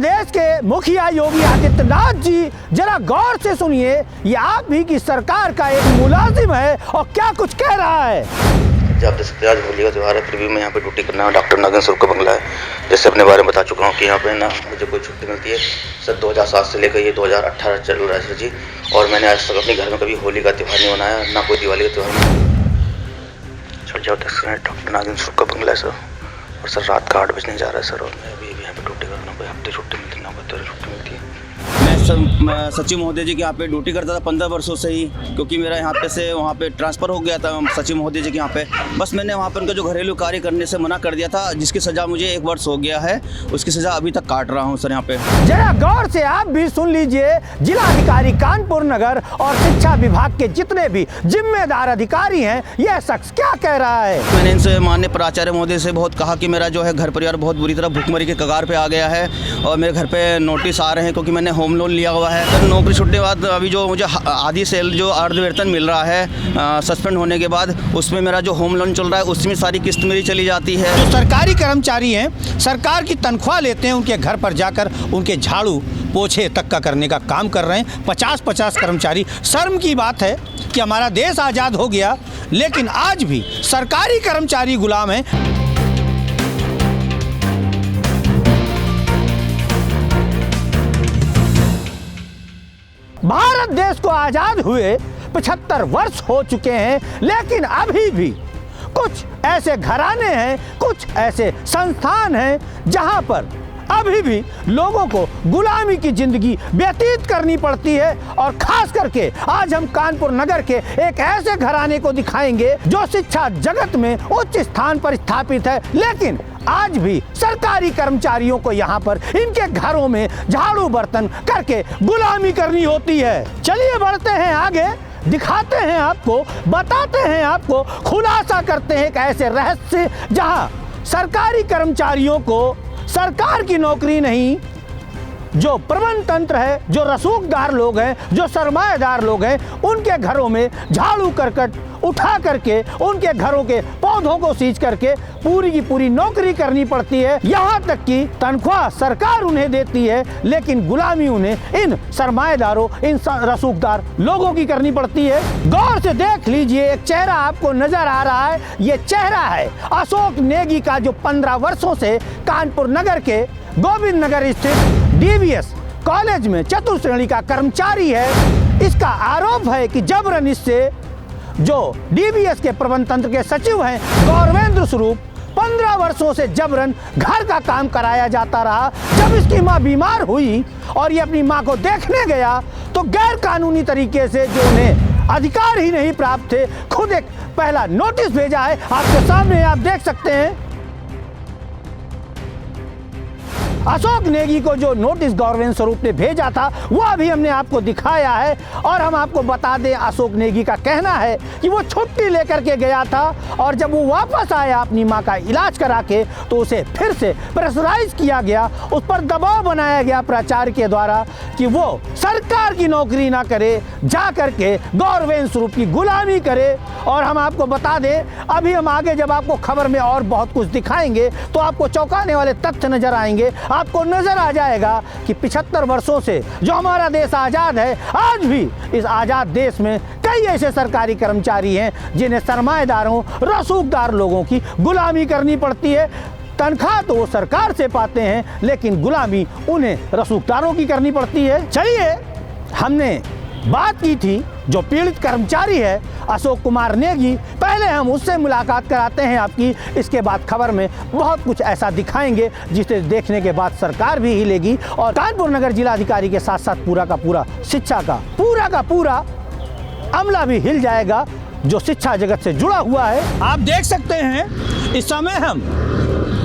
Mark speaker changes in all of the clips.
Speaker 1: प्रदेश के मुखिया योगी आदित्यनाथ जी जरा गौर से सुनिए, ये आप भी की सरकार का एक मुलाजिम है और क्या कुछ कह रहा है।
Speaker 2: जब आज होली का त्यौहार है, फिर भी मैं यहाँ पे ड्यूटी करना है। डॉक्टर नागेंद्र स्वरूप का बंगला है। जैसे अपने बारे में बता चुका हूँ कि यहाँ पे ना मुझे कोई छुट्टी मिलती है सर 2007 से लेकर ये 2018 चल रहा है सर जी। और मैंने आज तक अपने घर में कभी होली का त्यौहार नहीं मनाया, ना कोई दिवाली का त्यौहार। सर जब डॉक्टर नागेंद्र स्वरूप का बंगला है सर, और सर रात का 8 बजने जा रहा है सर, और मैं अभी यहाँ पे ड्यूटी कर रहा हूँ। कोई हफ्ते छुट्टी मिलती, ना कोई छुट्टी मिलती है।
Speaker 3: मैं सचिव महोदय जी के यहाँ पे ड्यूटी करता था 15 वर्षों से ही, क्योंकि मेरा यहाँ पे से वहाँ पे ट्रांसफ़र हो गया था सचिव महोदय जी के यहाँ पे। बस मैंने वहाँ पे उनका जो घरेलू कार्य करने से मना कर दिया था, जिसकी सज़ा मुझे 1 वर्ष हो गया है। उसकी सज़ा अभी तक काट रहा हूँ सर यहाँ पे।
Speaker 1: जरा गौर से आप भी सुन लीजिए, जिलाधिकारी कानपुर नगर और शिक्षा विभाग के जितने भी जिम्मेदार अधिकारी हैं, यह शख्स क्या कह रहा है।
Speaker 3: मैंने इनसे माननीय प्राचार्य महोदय से बहुत कहा कि मेरा जो है घर परिवार बहुत बुरी तरह भुखमरी के कगार पे आ गया है और मेरे घर पे नोटिस आ रहे हैं, क्योंकि मैंने होम लोन लिया हुआ है। तो नौकरी छूटने के बाद अभी जो मुझे आधी सेल जो अर्धवेतन मिल रहा है सस्पेंड होने के बाद, उसमें मेरा जो होम लोन चल रहा है उसमें सारी किस्त मेरी चली जाती है।
Speaker 1: जो सरकारी कर्मचारी हैं, सरकार की तनख्वाह लेते हैं, उनके घर पर जाकर उनके झाड़ू पोछे तक का करने का काम कर रहे हैं 50-50 कर्मचारी। शर्म की बात है कि हमारा देश आज़ाद हो गया, लेकिन आज भी सरकारी कर्मचारी गुलाम हैं। भारत देश को आज़ाद हुए 75 वर्ष हो चुके हैं, लेकिन अभी भी कुछ ऐसे घराने हैं, कुछ ऐसे संस्थान हैं जहां पर अभी भी लोगों को गुलामी की जिंदगी व्यतीत करनी पड़ती है। और खास करके आज हम कानपुर नगर के एक ऐसे घराने को दिखाएंगे जो शिक्षा जगत में उच्च स्थान पर स्थापित है, लेकिन आज भी सरकारी कर्मचारियों को यहाँ पर इनके घरों में झाड़ू बर्तन करके गुलामी करनी होती है। चलिए बढ़ते हैं आगे, दिखाते हैं आपको, बताते हैं आपको, खुलासा करते हैं एक ऐसे रहस्य जहाँ सरकारी कर्मचारियों को सरकार की नौकरी नहीं, जो प्रबंध तंत्र है, जो रसूखदार लोग हैं, जो सरमाएदार लोग हैं, उनके घरों में झाड़ू करकट उठा करके उनके घरों के पौधों को सींच करके पूरी की पूरी नौकरी करनी पड़ती है। यहाँ तक कि तनख्वाह सरकार उन्हें देती है, लेकिन गुलामी उन्हें इन सरमाएदारों, इन रसूखदार लोगों की करनी पड़ती है। गौर से देख लीजिए, एक चेहरा आपको नजर आ रहा है। ये चेहरा है अशोक नेगी का, जो 15 वर्षों से कानपुर नगर के गोविंद नगर स्थित डीवीएस कॉलेज में चतुर्थ श्रेणी का कर्मचारी है। इसका आरोप है कि जबरन इससे जो डीवीएस के प्रबंध तंत्र के सचिव हैं गौरवेंद्र स्वरूप, 15 वर्षों से जबरन घर का काम कराया जाता रहा। जब इसकी मां बीमार हुई और ये अपनी मां को देखने गया तो गैर कानूनी तरीके से, जो उन्हें अधिकार ही नहीं प्राप्त थे, खुद एक पहला नोटिस भेजा है। आपके सामने आप देख सकते हैं अशोक नेगी को जो नोटिस गौरवेंद्र स्वरूप ने भेजा था, वो अभी हमने आपको दिखाया है। और हम आपको बता दें, अशोक नेगी का कहना है कि वो छुट्टी लेकर के गया था और जब वो वापस आया अपनी मां का इलाज करा के, तो उसे फिर से प्रेशराइज किया गया, उस पर दबाव बनाया गया प्राचार्य के द्वारा कि वो सरकार की नौकरी ना करे, जा करके गौरवेंद्र स्वरूप की गुलामी करे। और हम आपको बता दें, अभी हम आगे जब आपको खबर में और बहुत कुछ दिखाएंगे तो आपको चौंकाने वाले तथ्य नजर आएंगे। आपको नजर आ जाएगा कि 75 वर्षों से जो हमारा देश आज़ाद है, आज भी इस आज़ाद देश में कई ऐसे सरकारी कर्मचारी हैं जिन्हें सरमाएदारों, रसूखदार लोगों की गुलामी करनी पड़ती है। तनख्वाह तो वो सरकार से पाते हैं, लेकिन गुलामी उन्हें रसूखदारों की करनी पड़ती है। चलिए, हमने बात की थी जो पीड़ित कर्मचारी है अशोक कुमार नेगी, पहले हम उससे मुलाकात कराते हैं आपकी। इसके बाद खबर में बहुत कुछ ऐसा दिखाएंगे जिसे देखने के बाद सरकार भी हिलेगी और कानपुर नगर जिलाधिकारी के साथ साथ पूरा का पूरा अमला भी हिल जाएगा, जो शिक्षा जगत से जुड़ा हुआ है। आप देख सकते हैं इस समय हम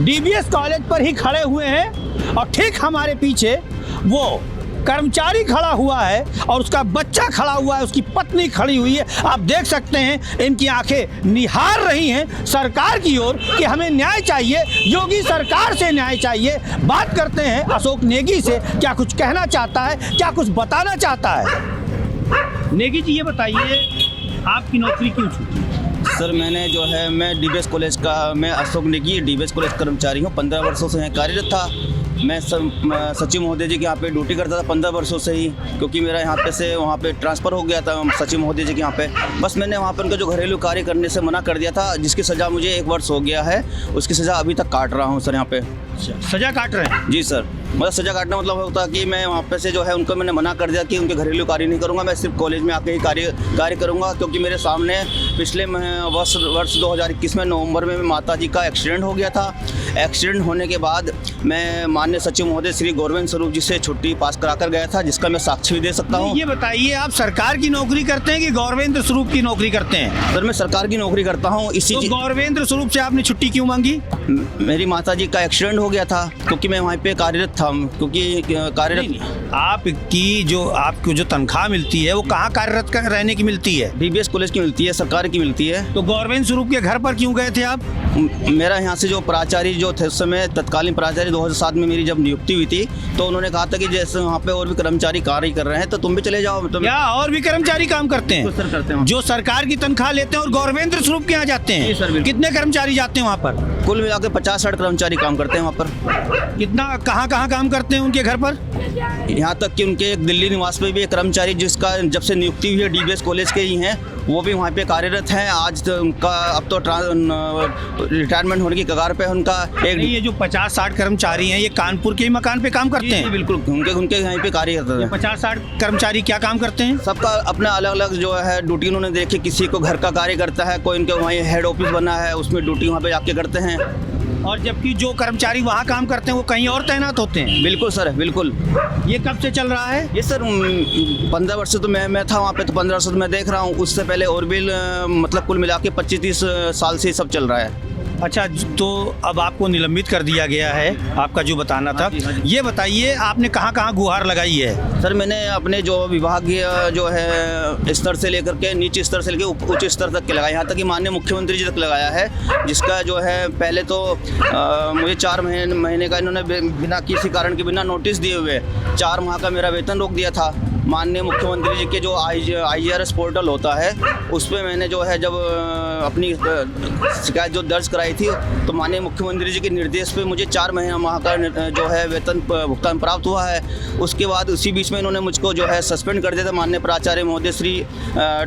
Speaker 1: डीवीएस कॉलेज पर ही खड़े हुए हैं और ठीक हमारे पीछे वो कर्मचारी खड़ा हुआ है और उसका बच्चा खड़ा हुआ है, उसकी पत्नी खड़ी हुई है। आप देख सकते हैं इनकी आंखें निहार रही हैं सरकार की ओर कि हमें न्याय चाहिए, योगी सरकार से न्याय चाहिए। बात करते हैं अशोक नेगी से, क्या कुछ कहना चाहता है, क्या कुछ बताना चाहता है। नेगी जी, ये बताइए आपकी नौकरी क्यों छूटी?
Speaker 3: सर मैं डीवीएस कॉलेज का, मैं अशोक नेगी डीवीएस कॉलेज कर्मचारी हूँ। 15 वर्षों से यहाँ कार्यरत था। मैं सचिव महोदय जी के यहाँ पे ड्यूटी करता था 15 वर्षों से ही, क्योंकि मेरा यहाँ पे से वहाँ पे ट्रांसफ़र हो गया था सचिव महोदय जी के यहाँ पे। बस मैंने वहाँ पे उनका जो घरेलू कार्य करने से मना कर दिया था, जिसकी सज़ा मुझे 1 वर्ष हो गया है। उसकी सज़ा अभी तक काट रहा हूँ सर यहाँ पे।
Speaker 1: सजा काट रहे हैं?
Speaker 3: जी सर, मतलब सज़ा काटना मतलब होता है कि मैं वहाँ पे से जो है उनको मैंने मना कर दिया कि उनके घरेलू कार्य नहीं करूँगा, मैं सिर्फ कॉलेज में आके ही कार्य करूँगा। क्योंकि मेरे सामने पिछले वर्ष 2021 में नवंबर में माता जी का एक्सीडेंट हो गया था। एक्सीडेंट होने के बाद मैं माननीय सचिव महोदय श्री गोविंद स्वरूप जी से छुट्टी पास करा कर गया था, जिसका मैं साक्ष्य भी दे सकता हूँ।
Speaker 1: ये बताइए, आप सरकार की नौकरी करते हैं कि गौरवेंद्र स्वरूप की नौकरी करते हैं?
Speaker 3: सर मैं सरकार की नौकरी करता हूँ।
Speaker 1: तो गौरवेंद्र स्वरूप से आपने छुट्टी क्यों मांगी?
Speaker 3: मेरी माता जी का एक्सीडेंट हो गया था, क्योंकि मैं वहाँ पे कार्यरत था। क्योंकि कार्यरत
Speaker 1: आपको जो तनख्वाह मिलती है वो कहाँ कार्यरत रहने की मिलती है?
Speaker 3: DBS कॉलेज की मिलती है, सरकार की मिलती है।
Speaker 1: तो गौरवेंद्र स्वरूप के घर पर क्यों गए थे आप?
Speaker 3: मेरा यहाँ से जो प्राचार्य जो थे उस समय तत्कालीन प्राचार्य 2007 में मेरी जब नियुक्ति हुई थी, तो उन्होंने कहा था कि जैसे वहाँ पे और भी कर्मचारी कार्य कर रहे हैं तो तुम भी चले जाओ।
Speaker 1: क्या और भी कर्मचारी काम करते हैं?
Speaker 3: सर करते हैं,
Speaker 1: जो सरकार की तनख्वाह लेते हैं और गौरवेंद्र स्वरूप के यहाँ जाते हैं।
Speaker 3: जी सर, बिल्कुल।
Speaker 1: कितने कर्मचारी जाते हैं वहाँ पर?
Speaker 3: कुल मिला के 50-60 कर्मचारी काम करते हैं वहाँ पर।
Speaker 1: कितना कहाँ काम करते हैं उनके घर पर?
Speaker 3: यहाँ तक कि उनके एक दिल्ली निवास में भी एक कर्मचारी जिसका जब से नियुक्ति हुई है DBS कॉलेज के ही हैं, वो भी वहाँ पे कार्यरत हैं। आज तो उनका अब तो रिटायरमेंट होने की कगार पे उनका एक।
Speaker 1: ये जो 50-60 कर्मचारी हैं, ये कानपुर के ही मकान पे काम करते हैं?
Speaker 3: बिल्कुल, उनके यहीं पे कार्य करते हैं।
Speaker 1: 50-60 कर्मचारी क्या काम करते हैं?
Speaker 3: सबका अपना अलग अलग जो है ड्यूटी उन्होंने देखी। किसी को घर का कार्य करता है, कोई इनके वहीं हेड ऑफिस बना है, उसमें ड्यूटी वहाँ पे जाके करते हैं।
Speaker 1: और जबकि जो कर्मचारी वहाँ काम करते हैं वो कहीं और तैनात होते हैं?
Speaker 3: बिल्कुल सर, बिल्कुल।
Speaker 1: ये कब से चल रहा है?
Speaker 3: ये सर 15 वर्ष से तो मैं था वहाँ पे, तो 15 वर्ष से मैं देख रहा हूँ। उससे पहले और भी मतलब कुल मिला के 25-30 साल से सब चल रहा है।
Speaker 1: अच्छा, तो अब आपको निलंबित कर दिया गया है, आपका जो बताना था। ये बताइए, आपने कहाँ गुहार लगाई है?
Speaker 3: सर मैंने अपने जो विभागीय जो है स्तर से लेकर के नीचे स्तर से लेकर उच्च स्तर तक के लगाया, यहाँ तक कि माननीय मुख्यमंत्री जी तक लगाया है। जिसका जो है पहले तो मुझे 4 महीने का इन्होंने बिना किसी कारण के बिना नोटिस दिए हुए 4 माह का मेरा वेतन रोक दिया था। माननीय मुख्यमंत्री जी के जो IGRS पोर्टल होता है, उस पर मैंने जो है जब अपनी शिकायत जो दर्ज कराई थी, तो माननीय मुख्यमंत्री जी के निर्देश पे मुझे 4 माह का जो है वेतन भुगतान प्राप्त हुआ है। उसके बाद उसी बीच में इन्होंने मुझको जो है सस्पेंड कर दिया था। माननीय प्राचार्य महोदय श्री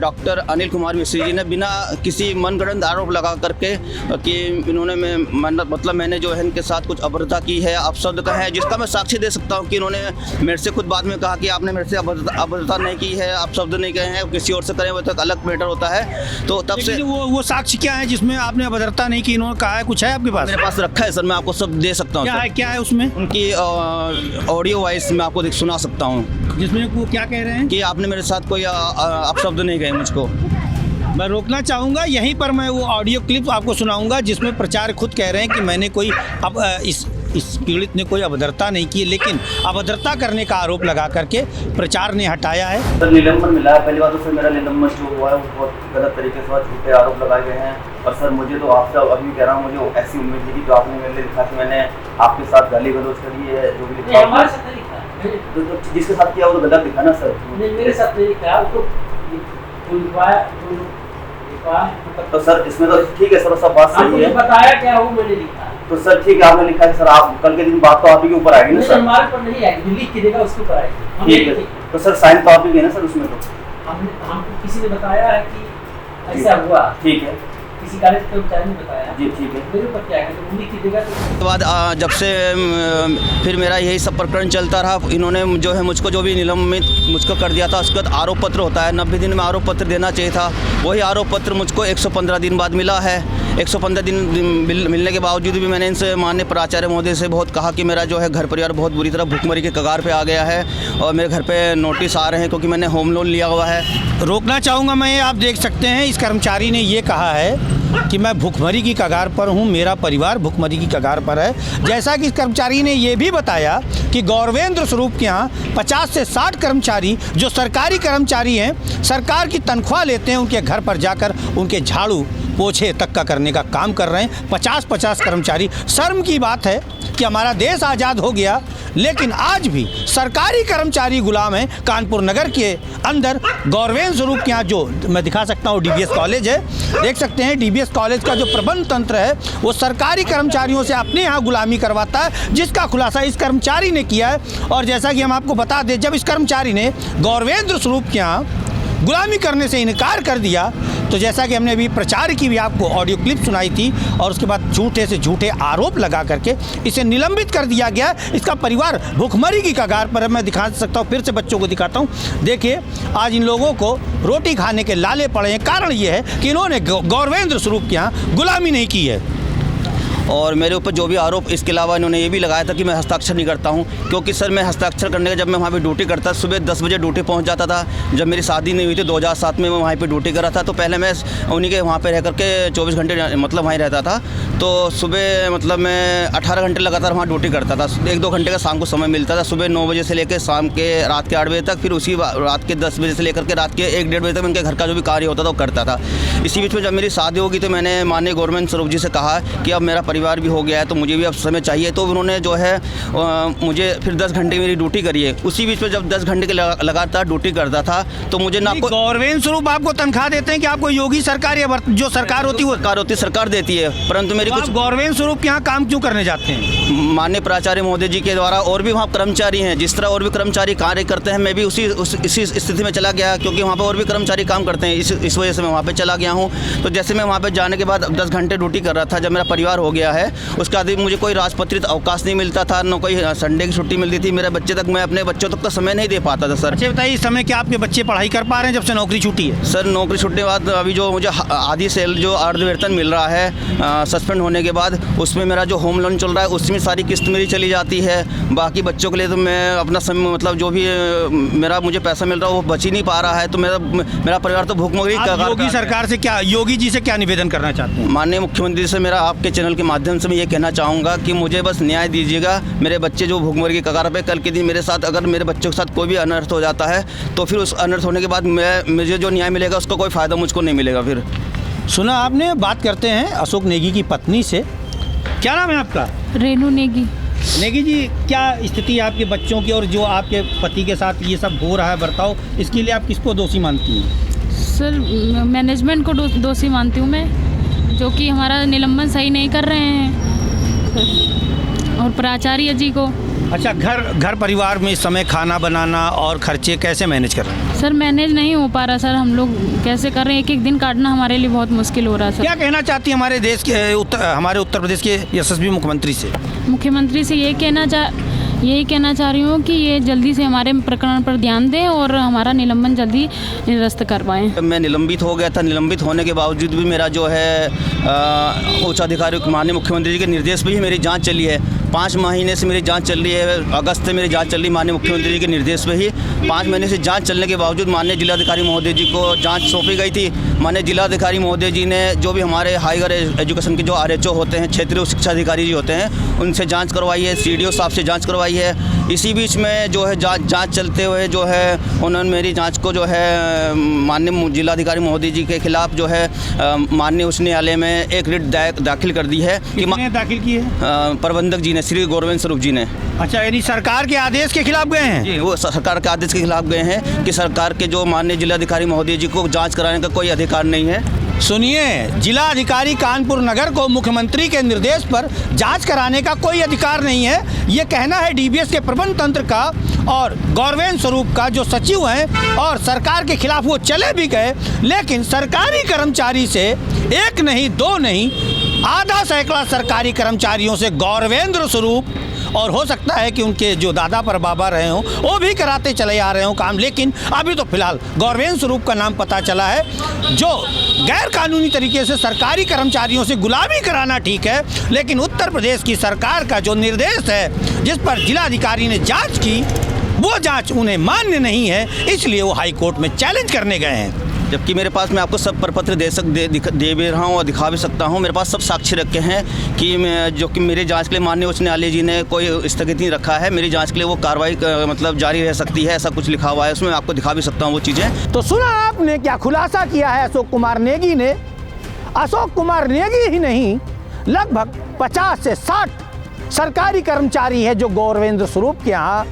Speaker 3: डॉक्टर अनिल कुमार मिश्री जी ने बिना किसी मनगढ़ंत आरोप लगा करके कि इन्होंने मतलब मैंने जो है इनके साथ कुछ अभद्रता की है, अपशब्द कहे हैं, जिसका मैं साक्ष्य दे सकता हूँ कि इन्होंने मेरे से खुद बाद में कहा कि आपने मेरे से अभद्रता नहीं की है, अपशब्द नहीं कहे हैं, किसी और से करें वो तो अलग मैटर होता है। तो तब से
Speaker 1: वो साक्ष्य क्या है जिसमें आपने अभद्रता नहीं की? इन्होंने कहा है, कुछ है आपके पास?
Speaker 3: मेरे पास रखा है सर, मैं आपको सब दे सकता हूँ।
Speaker 1: क्या है उसमें?
Speaker 3: उनकी ऑडियो वॉइस मैं आपको सुना सकता हूँ,
Speaker 1: जिसमें वो क्या कह रहे हैं
Speaker 3: कि आपने मेरे साथ कोई अपशब्द नहीं कहे मुझको।
Speaker 1: मैं रोकना चाहूँगा, यहीं पर मैं वो ऑडियो क्लिप आपको सुनाऊंगा जिसमें प्रचार खुद कह रहे हैं कि मैंने कोई इस पीड़ित ने कोई अभद्रता नहीं की, लेकिन अभद्रता करने का आरोप लगा करके प्रचार ने हटाया है।
Speaker 2: सर निलंबन मिला है, पहली बात तो सर मेरा निलंबन जो हुआ है वो बहुत गलत तरीके से झूठे आरोप लगाए गए हैं। और सर मुझे तो आपसे अभी कह रहा हूँ, मुझे ऐसी उम्मीद थी कि जो आपने मेरे लिए लिखा कि मैंने आपके साथ गाली गलौज करी है, जो भी लिखा तो जिसके साथ किया वो तो गलत लिखा ना सर।
Speaker 4: मेरे साथ नहीं लिखा
Speaker 2: तो सर इसमें तो ठीक है सर, सब बात सही है।
Speaker 4: बताया क्या वो मैंने लिखा।
Speaker 2: तो सर ठीक है, आपने लिखा है सर, आप कल के दिन बात तो आप ही के ऊपर आएगी ना सर।
Speaker 4: हमारे पर नहीं आएगी, लिख के देगा उसके ऊपर आएगी।
Speaker 2: ठीक है, तो सर साइन तो आप ही है ना सर उसमें? तो
Speaker 4: हमको किसी ने बताया है कि ऐसा हुआ।
Speaker 2: ठीक है,
Speaker 4: किसी कॉलेज के कर्मचारी ने बताया।
Speaker 2: जी ठीक है।
Speaker 4: मेरे ऊपर क्या है, तो लिख के देगा।
Speaker 3: उसके बाद जब से फिर मेरा यही सब प्रकरण चलता रहा, इन्होंने जो है मुझको जो भी निलंबित मुझको कर दिया था, उसके बाद आरोप पत्र होता है, 90 दिन में आरोप पत्र देना चाहिए था। वही आरोप पत्र मुझको 115 दिन बाद मिला है। 115 दिन मिलने के बावजूद भी मैंने इनसे माननीय प्राचार्य महोदय से बहुत कहा कि मेरा जो है घर परिवार बहुत बुरी तरह भुखमरी के कगार पे आ गया है और मेरे घर पे नोटिस आ रहे हैं, क्योंकि मैंने होम लोन लिया हुआ है।
Speaker 1: रोकना चाहूँगा मैं, आप देख सकते हैं इस कर्मचारी ने ये कहा है कि मैं भुखमरी की कगार पर हूँ, मेरा परिवार भुखमरी की कगार पर है। जैसा कि इस कर्मचारी ने ये भी बताया कि गौरवेंद्र स्वरूप के यहाँ 50 से 60 कर्मचारी जो सरकारी कर्मचारी हैं, सरकार की तनख्वाह लेते हैं, उनके घर पर जाकर उनके झाड़ू पोछे तक का करने का काम कर रहे हैं। 50-50 कर्मचारी। शर्म की बात है कि हमारा देश आज़ाद हो गया, लेकिन आज भी सरकारी कर्मचारी गुलाम हैं। कानपुर नगर के अंदर गौरवेंद्र स्वरूप के यहाँ जो मैं दिखा सकता हूँ डीबीएस कॉलेज है, देख सकते हैं डीबीएस कॉलेज का जो प्रबंध तंत्र है वो सरकारी कर्मचारियों से अपने यहाँ गुलामी करवाता है, जिसका खुलासा इस कर्मचारी ने किया है। और जैसा कि हम आपको बता दें, जब इस कर्मचारी ने गौरवेंद्र स्वरूप के यहाँ गुलामी करने से इनकार कर दिया, तो जैसा कि हमने अभी प्रचार की भी आपको ऑडियो क्लिप सुनाई थी, और उसके बाद झूठे से झूठे आरोप लगा करके इसे निलंबित कर दिया गया। इसका परिवार भुखमरी की कगार पर है। मैं दिखा सकता हूँ, फिर से बच्चों को दिखाता हूँ। देखिए, आज इन लोगों को रोटी खाने के लाले पड़े हैं। कारण ये है कि इन्होंने गौरवेंद्र स्वरूप के यहाँ गुलामी नहीं की है।
Speaker 3: और मेरे ऊपर जो भी आरोप, इसके अलावा इन्होंने ये भी लगाया था कि मैं हस्ताक्षर नहीं करता हूँ, क्योंकि सर मैं हस्ताक्षर करने का, जब मैं वहाँ पे ड्यूटी करता, सुबह 10 बजे ड्यूटी पहुँच जाता था। जब मेरी शादी नहीं हुई थी 2007 में, मैं वहाँ पे ड्यूटी कर रहा था, तो पहले मैं उन्हीं के वहाँ पे रह करके 24 घंटे मतलब वहीं रहता था। तो सुबह मतलब मैं 18 घंटे लगातार वहाँ ड्यूटी करता था। 1-2 घंटे का शाम को समय मिलता था, सुबह 9 बजे से लेकर शाम के रात के 8 बजे तक, फिर उसी रात के 10 बजे से लेकर के रात के 1-1:30 बजे तक उनके घर का जो भी कार्य होता था वो करता था। इसी बीच में जब मेरी शादी होगी तो मैंने माननीय गौरवेंद्र स्वरूप जी से कहा कि अब मेरा परिवार भी हो गया है, तो मुझे भी अब समय चाहिए। तो उन्होंने जो है मुझे फिर 10 घंटे की मेरी ड्यूटी करी है। उसी बीच में जब 10 घंटे के लगातार ड्यूटी करता था, तो मुझे ना कोई
Speaker 1: गौरवेंद्र स्वरूप आपको तनख्वाह देते हैं कि आपको योगी सरकार या जो सरकार होती है वो
Speaker 3: सरकार देती है, परंतु मेरी कुछ
Speaker 1: गौरवेंद्र स्वरूप के यहाँ काम क्यों करने जाते हैं?
Speaker 3: माननीय प्राचार्य महोदय जी के द्वारा और भी वहाँ कर्मचारी हैं, जिस तरह और भी कर्मचारी कार्य करते हैं, मैं भी इसी स्थिति में चला गया, क्योंकि वहाँ पर और भी कर्मचारी काम करते हैं। इस वजह से मैं वहाँ पर चला गया हूँ। तो जैसे मैं वहाँ पर जाने के बाद 10 घंटे ड्यूटी कर रहा था, जब मेरा परिवार हो गया है, उसके बाद मुझे कोई राजपत्रित अवकाश नहीं मिलता था, न कोई संडे की छुट्टी मिलती थी। मेरे बच्चे तक, मैं अपने बच्चों तक का समय नहीं दे पाता था सर।
Speaker 1: अच्छा बताइए, इस समय क्या आपके बच्चे पढ़ाई कर पा रहे हैं जब से नौकरी छूटी है?
Speaker 3: सर नौकरी छूटने के बाद अभी जो मुझे आधी सेल जो अर्धवेतन मिल रहा है सस्पेंड होने के बाद, उसमें मेरा जो होम लोन चल रहा है उसमें सारी किस्त मेरी चली जाती है। बाकी बच्चों के लिए तो मैं अपना समय मतलब जो भी मेरा मुझे पैसा मिल रहा है वो बच ही नहीं पा रहा है। तो मेरा परिवार तो भूखमरी का।
Speaker 1: योगी सरकार से क्या, योगी जी से क्या निवेदन करना चाहते हैं?
Speaker 3: माननीय मुख्यमंत्री से मेरा आपके चैनल के माध्यम से मैं ये कहना चाहूँगा कि मुझे बस न्याय दीजिएगा। मेरे बच्चे जो भूखमरी की कगार पे, कल के दिन मेरे साथ अगर मेरे बच्चों के साथ कोई भी अनर्थ हो जाता है, तो फिर उस अनर्थ होने के बाद मुझे जो न्याय मिलेगा उसका कोई फ़ायदा मुझको नहीं मिलेगा। फिर
Speaker 1: सुना आपने, बात करते हैं अशोक नेगी की पत्नी से। क्या नाम है आपका?
Speaker 5: रेनू नेगी।
Speaker 1: नेगी जी, क्या स्थिति है आपके बच्चों की और जो आपके पति के साथ ये सब हो रहा है बर्ताव, इसके लिए आप किसको दोषी मानती हैं?
Speaker 5: सर मैनेजमेंट को दोषी मानती हूँ मैं, जो कि हमारा निलंबन सही नहीं कर रहे हैं, और प्राचार्य जी को।
Speaker 1: अच्छा, घर परिवार में इस समय खाना बनाना और खर्चे कैसे मैनेज कर रहे हैं?
Speaker 5: सर मैनेज नहीं हो पा रहा सर, हम लोग कैसे कर रहे हैं, एक दिन काटना हमारे लिए बहुत मुश्किल हो रहा है सर।
Speaker 1: क्या कहना चाहती है हमारे देश के हमारे उत्तर प्रदेश के यशस्वी मुख्यमंत्री से?
Speaker 5: मुख्यमंत्री से यही कहना चाह रही हूँ कि ये जल्दी से हमारे प्रकरण पर ध्यान दें और हमारा निलंबन जल्दी निरस्त करवाएं।
Speaker 3: मैं निलंबित हो गया था, निलंबित होने के बावजूद भी मेरा जो है उच्च अधिकारी माननीय मुख्यमंत्री जी के निर्देश पर ही मेरी जांच चली है। 5 महीने से मेरी जांच चल रही है, अगस्त से मेरी जांच चल रही है माननीय मुख्यमंत्री जी के निर्देश पे ही। 5 महीने से जांच चलने के बावजूद माननीय जिलाधिकारी महोदय जी को जांच सौंपी गई थी। माननीय जिलाधिकारी महोदय जी ने जो भी हमारे हायर एजुकेशन के जो RHO होते हैं, क्षेत्रीय शिक्षा अधिकारी जी होते हैं, उनसे जांच करवाई है, CDO साहब से जांच करवाई है। इसी बीच में जो है जांच चलते हुए जो है उन्होंने मेरी जांच को जो है माननीय जिलाधिकारी महोदय जी के खिलाफ जो है माननीय उच्च न्यायालय में एक रिट दाखिल कर दी है।
Speaker 1: किसने दाखिल की है?
Speaker 3: प्रबंधक जी ने, श्री गौरवेंद्र स्वरूप जी ने।
Speaker 1: अच्छा, यानी सरकार के आदेश के खिलाफ गए हैं?
Speaker 3: जी, वो सरकार के आदेश के खिलाफ गए हैं कि सरकार के जो माननीय जिलाधिकारी महोदय जी को जांच कराने का कोई अधिकार नहीं है।
Speaker 1: सुनिए, जिला अधिकारी कानपुर नगर को मुख्यमंत्री के निर्देश पर जांच कराने का कोई अधिकार नहीं है, ये कहना है डीबीएस के प्रबंध तंत्र का और गौरवेंद्र स्वरूप का जो सचिव हैं, और सरकार के खिलाफ वो चले भी गए, लेकिन सरकारी कर्मचारी से एक नहीं, 2 नहीं, आधा सैकड़ा सरकारी कर्मचारियों से गौरवेंद्र स्वरूप, और हो सकता है कि उनके जो दादा पर बाबा रहे हों वो भी कराते चले आ रहे हों काम, लेकिन अभी तो फिलहाल गौरवेंद्र स्वरूप का नाम पता चला है, जो गैर कानूनी तरीके से सरकारी कर्मचारियों से गुलामी कराना ठीक है, लेकिन उत्तर प्रदेश की सरकार का जो निर्देश है जिस पर जिलाधिकारी ने जांच की, वो जांच उन्हें मान्य नहीं है, इसलिए वो हाई कोर्ट में चैलेंज करने गए हैं।
Speaker 3: जबकि मेरे पास, मैं आपको सब प्रपत्र दे भी रहा हूँ और दिखा भी सकता हूँ। मेरे पास सब साक्ष्य रखे हैं कि जो कि मेरी जांच के लिए माननीय उच्च न्यायालय जी ने कोई स्थगित नहीं रखा है। मेरी जांच के लिए वो कार्रवाई मतलब जारी रह सकती है, ऐसा कुछ लिखा हुआ है उसमें। मैं आपको दिखा भी सकता हूँ वो चीज़ें।
Speaker 1: तो सुना आपने क्या खुलासा किया है अशोक कुमार नेगी ने। अशोक कुमार नेगी ही नहीं, लगभग 50 से 60 सरकारी कर्मचारी है जो गौरवेंद्र स्वरूप के यहाँ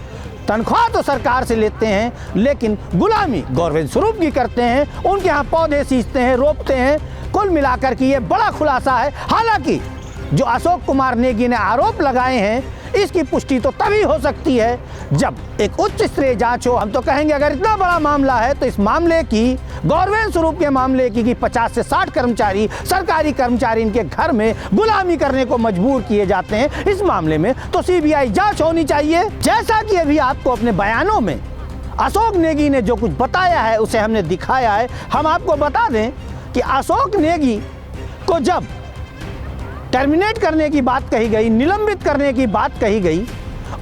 Speaker 1: तनख्वाह तो सरकार से लेते हैं, लेकिन गुलामी गौरवेंद्र स्वरूप की करते हैं। उनके यहाँ पौधे सींचते हैं, रोपते हैं। कुल मिलाकर के ये बड़ा खुलासा है। हालांकि जो अशोक कुमार नेगी ने आरोप लगाए हैं, इसकी पुष्टि तो तभी हो सकती है जब एक उच्च स्तरीय जांच हो। हम तो कहेंगे अगर इतना बड़ा मामला है तो इस मामले की, गौरवेंद्र स्वरूप के मामले की 50 से 60 कर्मचारी, सरकारी कर्मचारी इनके घर में गुलामी करने को मजबूर किए जाते हैं। इस मामले में तो सीबीआई जांच होनी चाहिए। जैसा कि अभी आपको अपने बयानों में अशोक नेगी ने जो कुछ बताया है उसे हमने दिखाया है। हम आपको बता दें कि अशोक नेगी को जब टर्मिनेट करने की बात कही गई, निलंबित करने की बात कही गई,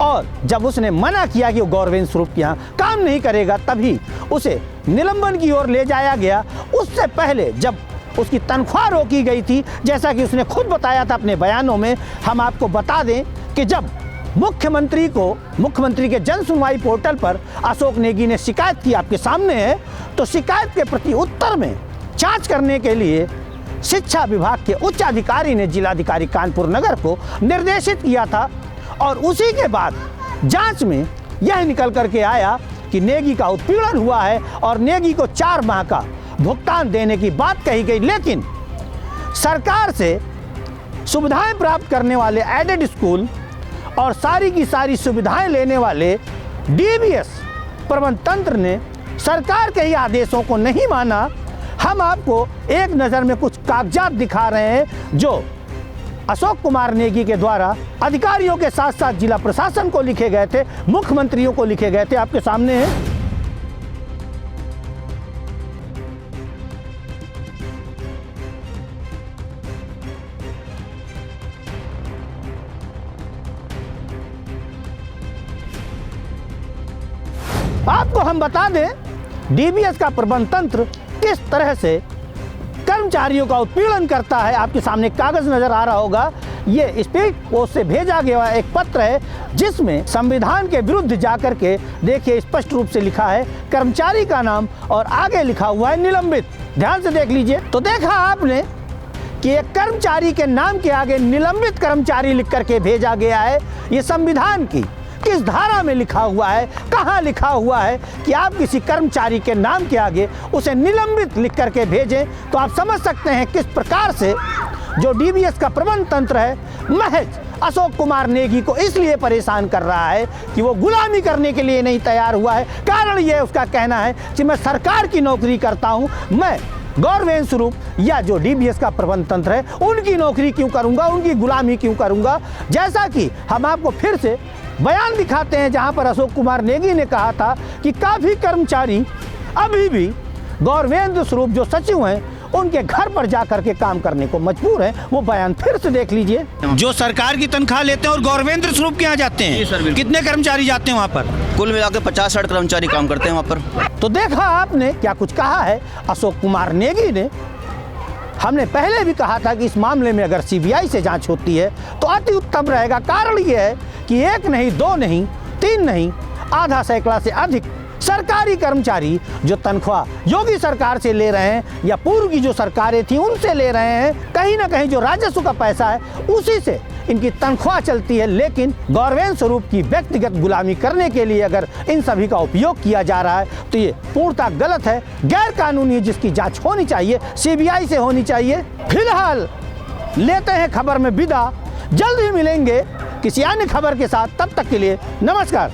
Speaker 1: और जब उसने मना किया कि वो गौरवेंद्र स्वरूप के यहाँ काम नहीं करेगा, तभी उसे निलंबन की ओर ले जाया गया। उससे पहले जब उसकी तनख्वाह रोकी गई थी, जैसा कि उसने खुद बताया था अपने बयानों में, हम आपको बता दें कि जब मुख्यमंत्री के जन सुनवाई पोर्टल पर अशोक नेगी ने शिकायत की, आपके सामने है, तो शिकायत के प्रति उत्तर में जांच करने के लिए शिक्षा विभाग के उच्च अधिकारी ने जिलाधिकारी कानपुर नगर को निर्देशित किया था। और उसी के बाद जांच में यह निकल करके आया कि नेगी का उत्पीड़न हुआ है और नेगी को 4 माह का भुगतान देने की बात कही गई। लेकिन सरकार से सुविधाएं प्राप्त करने वाले एडेड स्कूल और सारी की सारी सुविधाएं लेने वाले डीबीएस प्रबंध तंत्र ने सरकार के ही आदेशों को नहीं माना। हम आपको एक नज़र में कुछ कागजात दिखा रहे हैं जो अशोक कुमार नेगी के द्वारा अधिकारियों के साथ साथ जिला प्रशासन को लिखे गए थे, मुख्यमंत्रियों को लिखे गए थे, आपके सामने हैं। आपको हम बता दें डीबीएस का प्रबंध तंत्र किस तरह से कर्मचारियों का उत्पीड़न करता है। आपके सामने कागज नजर आ रहा होगा, ये स्पीड पोस्ट से भेजा गया एक पत्र है जिसमें संविधान के विरुद्ध जाकर के देखिए स्पष्ट रूप से लिखा है कर्मचारी का नाम और आगे लिखा हुआ है निलंबित। ध्यान से देख लीजिए। तो देखा आपने कि एक कर्मचारी के नाम के आगे निलंबित कर्मचारी लिख करके भेजा गया है। ये संविधान की किस धारा में लिखा हुआ है, कहाँ लिखा हुआ है कि आप किसी कर्मचारी के नाम के आगे उसे निलंबित लिख करके भेजें? तो आप समझ सकते हैं किस प्रकार से जो डीबीएस का प्रबंध तंत्र है महज अशोक कुमार नेगी को इसलिए परेशान कर रहा है कि वो गुलामी करने के लिए नहीं तैयार हुआ है। कारण ये उसका कहना है कि मैं सरकार की नौकरी करता हूँ, मैं गौरवेंद्र स्वरूप या जो डीबीएस का प्रबंध तंत्र है उनकी नौकरी क्यों करूँगा, उनकी गुलामी क्यों करूँगा। जैसा कि हम आपको फिर से बयान दिखाते हैं जहां पर अशोक कुमार नेगी ने कहा था कि काफ़ी कर्मचारी अभी भी गौरवेंद्र स्वरूप जो सचिव हैं उनके घर पर जाकर के काम करने को मजबूर हैं। वो बयान फिर से देख लीजिए।
Speaker 6: जो सरकार की तनख्वाह लेते हैं और गौरवेंद्र स्वरूप के यहाँ जाते हैं।
Speaker 3: जी सर, बिल्कुल।
Speaker 6: कितने कर्मचारी जाते हैं वहाँ पर?
Speaker 3: कुल मिला के 50-60 कर्मचारी काम करते हैं वहाँ पर।
Speaker 1: तो देखा आपने क्या कुछ कहा है अशोक कुमार नेगी ने। हमने पहले भी कहा था कि इस मामले में अगर सीबीआई से जांच होती है तो अति उत्तम रहेगा। कारण ये है कि 1 नहीं, 2 नहीं, 3 नहीं, आधा सैकड़ा से अधिक सरकारी कर्मचारी जो तनख्वाह योगी सरकार से ले रहे हैं या पूर्व की जो सरकारें थी उनसे ले रहे हैं, कहीं ना कहीं जो राजस्व का पैसा है उसी से इनकी तनख्वाह चलती है। लेकिन गौरवेंद्र स्वरूप की व्यक्तिगत गुलामी करने के लिए अगर इन सभी का उपयोग किया जा रहा है तो ये पूर्णतः गलत है, गैर कानूनी, जिसकी जांच होनी चाहिए, सीबीआई से होनी चाहिए। फिलहाल लेते हैं खबर में विदा, जल्द ही मिलेंगे किसी अन्य खबर के साथ। तब तक के लिए नमस्कार।